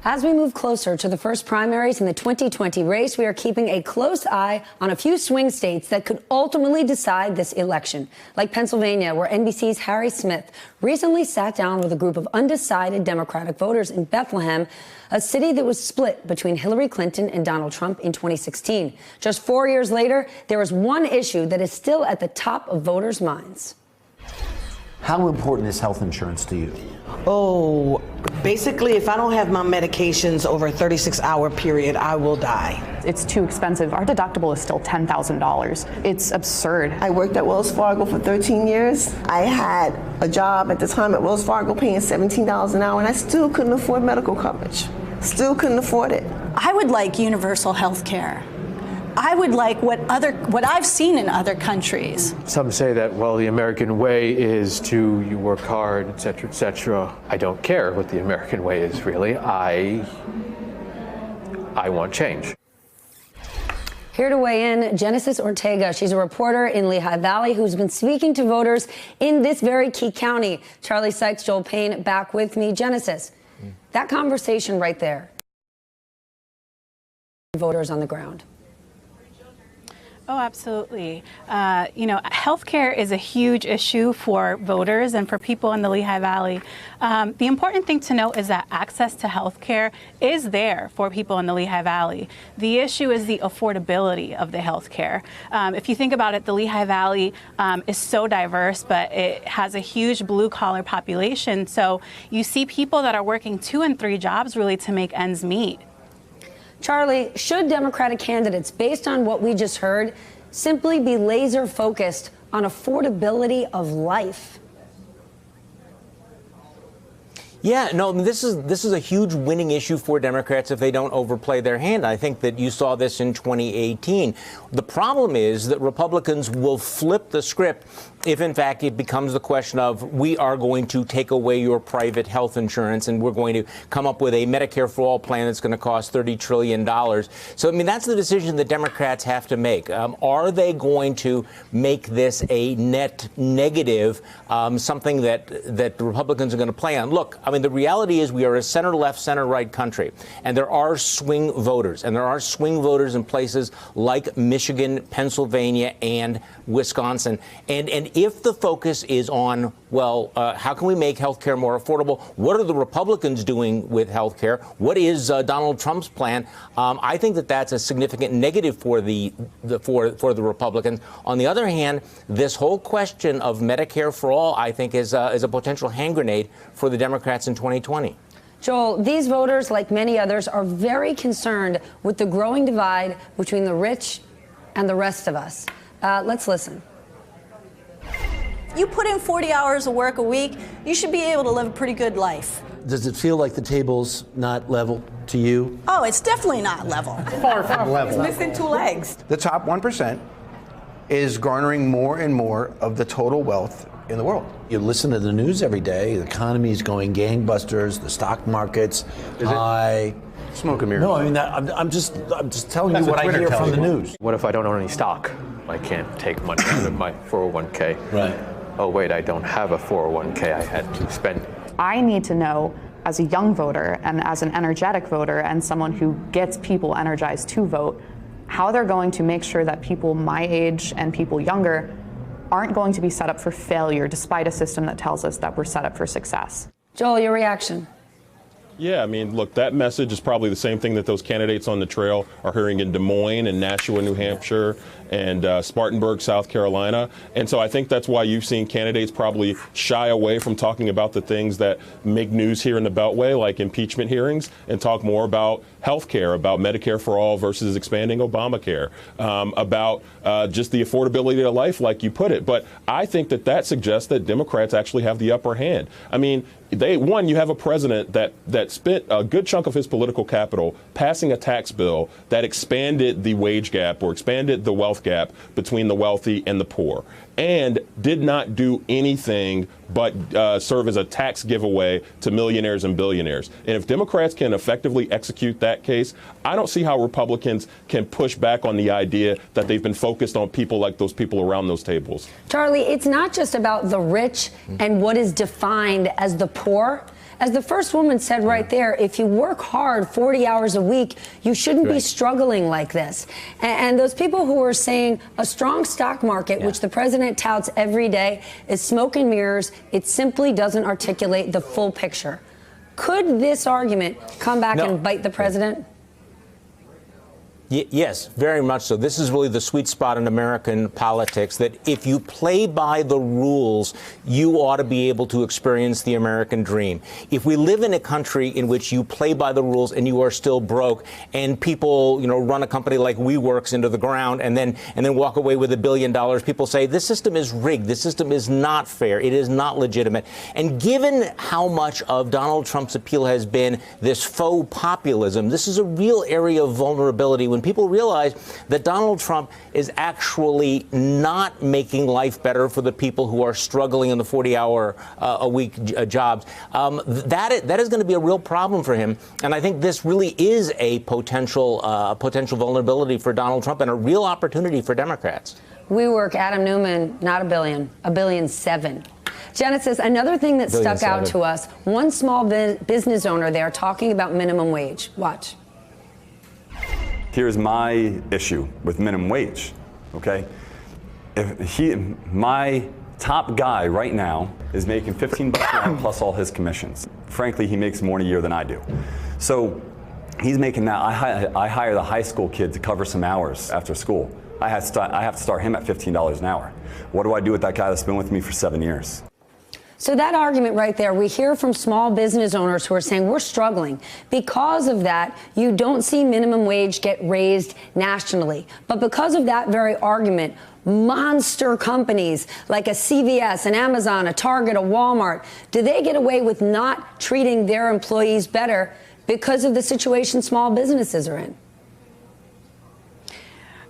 As we move closer to the first primaries in the 2020 race, we are keeping a close eye on a few swing states that could ultimately decide this election, like Pennsylvania, where NBC's Harry Smith recently sat down with a group of undecided Democratic voters in Bethlehem, a city that was split between Hillary Clinton and Donald Trump in 2016. Just 4 years later, there is one issue that is still at the top of voters' minds. How important is health insurance to you? Oh, basically, if I don't have my medications over a 36-hour period, I will die. It's too expensive. Our deductible is still $10,000. It's absurd. I worked at Wells Fargo for 13 years. I had a job at the time at Wells Fargo paying $17 an hour, and I still couldn't afford medical coverage. Still couldn't afford it. I would like universal health care. I would like what I've seen in other countries. Some say that, well, the American way is you work hard, et cetera, et cetera. I don't care what the American way is, really. I want change. Here to weigh in, Genesis Ortega. She's a reporter in Lehigh Valley who's been speaking to voters in this very key county. Charlie Sykes, Joel Payne, back with me. Genesis, that conversation right there. Voters on the ground. Oh, absolutely. Healthcare is a huge issue for voters and for people in the Lehigh Valley. The important thing to note is that access to healthcare is there for people in the Lehigh Valley. The issue is the affordability of the healthcare. If you think about it, the Lehigh Valley is so diverse, but it has a huge blue-collar population. So you see people that are working 2 and 3 jobs really to make ends meet. Charlie, should Democratic candidates, based on what we just heard, simply be laser focused on affordability of life? Yeah, no, this is a huge winning issue for Democrats if they don't overplay their hand. I think that you saw this in 2018. The problem is that Republicans will flip the script if, in fact, it becomes the question of we are going to take away your private health insurance and we're going to come up with a Medicare for All plan that's going to cost $30 trillion. So, I mean, that's the decision that Democrats have to make. Are they going to make this a net negative, something that the Republicans are going to play on? Look, I mean, the reality is we are a center-left, center-right country, and there are swing voters, and there are swing voters in places like Michigan, Pennsylvania, and Wisconsin. And if the focus is on, well, how can we make health care more affordable? What are the Republicans doing with health care? What is Donald Trump's plan? I think that that's a significant negative for the Republicans. On the other hand, this whole question of Medicare for all, I think, is a potential hand grenade for the Democrats in 2020. Joel, these voters, like many others, are very concerned with the growing divide between the rich and the rest of us. Let's listen. You put in 40 hours of work a week, you should be able to live a pretty good life. Does it feel like the table's not level to you? Oh, it's definitely not level. Far from level. It's missing 2 legs. The top 1% is garnering more and more of the total wealth in the world. You listen to the news every day. The economy is going gangbusters. The stock market's high. Smoke and mirrors. No, I mean I'm just telling you what I hear from the news. What if I don't own any stock? I can't take money out of my 401k. Right. Oh, wait, I don't have a 401k. I had to spend it. I need to know, as a young voter and as an energetic voter and someone who gets people energized to vote, how they're going to make sure that people my age and people younger aren't going to be set up for failure despite a system that tells us that we're set up for success. Joel, your reaction? Yeah, I mean, look, that message is probably the same thing that those candidates on the trail are hearing in Des Moines and Nashua, New Hampshire, and Spartanburg, South Carolina. And so I think that's why you've seen candidates probably shy away from talking about the things that make news here in the Beltway, like impeachment hearings, and talk more about health care, about Medicare for all versus expanding Obamacare, about just the affordability of life, like you put it. But I think that suggests that Democrats actually have the upper hand. I mean, you have a president that spent a good chunk of his political capital passing a tax bill that expanded the wage gap or expanded the wealth gap between the wealthy and the poor, and did not do anything but serve as a tax giveaway to millionaires and billionaires. And if Democrats can effectively execute that case, I don't see how Republicans can push back on the idea that they've been focused on people like those people around those tables. Charlie, it's not just about the rich and what is defined as the poor. As the first woman said right there, if you work hard 40 hours a week, you shouldn't be struggling like this. And those people who are saying a strong stock market, which the president touts every day, is smoke and mirrors, it simply doesn't articulate the full picture. Could this argument come back and bite the president? Yes, very much so. This is really the sweet spot in American politics, that if you play by the rules, you ought to be able to experience the American dream. If we live in a country in which you play by the rules and you are still broke, and people, run a company like WeWorks into the ground and then walk away with $1 billion, people say this system is rigged. This system is not fair. It is not legitimate. And given how much of Donald Trump's appeal has been this faux populism, this is a real area of vulnerability when people realize that Donald Trump is actually not making life better for the people who are struggling in the 40-hour-a-week jobs. That is going to be a real problem for him. And I think this really is a potential vulnerability for Donald Trump and a real opportunity for Democrats. WeWork, Adam Newman, not $1 billion, $1.7 billion. Genesis, another thing that stuck out to us, one small business owner there talking about minimum wage. Watch. Here's my issue with minimum wage, okay? My top guy right now is making $15 an hour plus all his commissions. Frankly, he makes more in a year than I do. So he's making that. I hire the high school kid to cover some hours after school. I have to start him at $15 an hour. What do I do with that guy that's been with me for 7 years? So that argument right there, we hear from small business owners who are saying we're struggling. Because of that, you don't see minimum wage get raised nationally. But because of that very argument, monster companies like a CVS, an Amazon, a Target, a Walmart, do they get away with not treating their employees better because of the situation small businesses are in?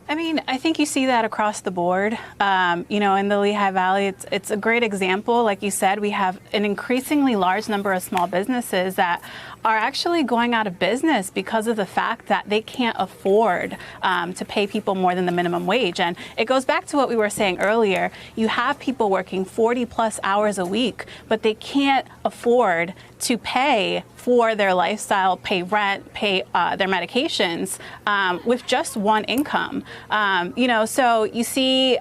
I mean, I think you see that across the board. In the Lehigh Valley, it's a great example. Like you said, we have an increasingly large number of small businesses that are actually going out of business because of the fact that they can't afford to pay people more than the minimum wage. And it goes back to what we were saying earlier. You have people working 40 plus hours a week, but they can't afford to pay for their lifestyle, pay rent, pay their medications with just one income. So you see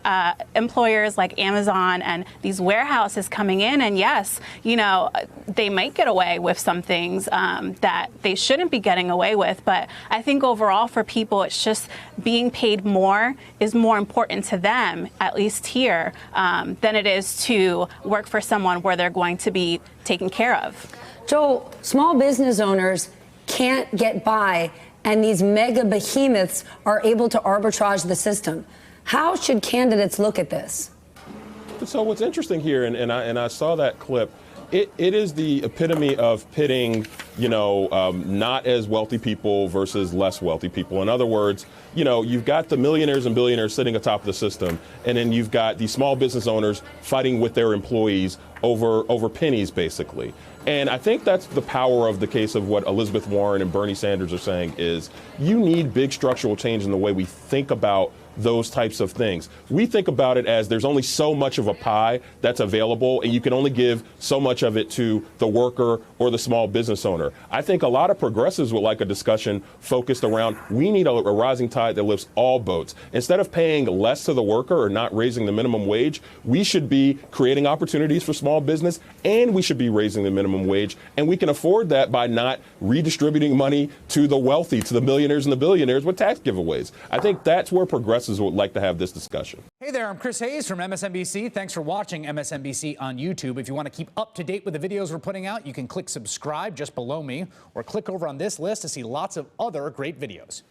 employers like Amazon and these warehouses coming in, and yes, they might get away with some things that they shouldn't be getting away with. But I think overall for people, it's just being paid more is more important to them, at least here, than it is to work for someone where they're going to be taken care of. Joel, small business owners can't get by, and these mega behemoths are able to arbitrage the system. How should candidates look at this? So what's interesting here, and I saw that clip, it is the epitome of pitting, not as wealthy people versus less wealthy people. In other words, you've got the millionaires and billionaires sitting atop the system, and then you've got these small business owners fighting with their employees over pennies, basically. And I think that's the power of the case of what Elizabeth Warren and Bernie Sanders are saying is you need big structural change in the way we think about those types of things. We think about it as there's only so much of a pie that's available, and you can only give so much of it to the worker or the small business owner. I think a lot of progressives would like a discussion focused around we need a rising tide that lifts all boats. Instead of paying less to the worker or not raising the minimum wage, we should be creating opportunities for small business, and we should be raising the minimum wage. And we can afford that by not redistributing money to the wealthy, to the millionaires and the billionaires with tax giveaways. I think that's where progressives would like to have this discussion. Hey there, I'm Chris Hayes from MSNBC. Thanks for watching MSNBC on YouTube. If you want to keep up to date with the videos we're putting out, you can click subscribe just below me or click over on this list to see lots of other great videos.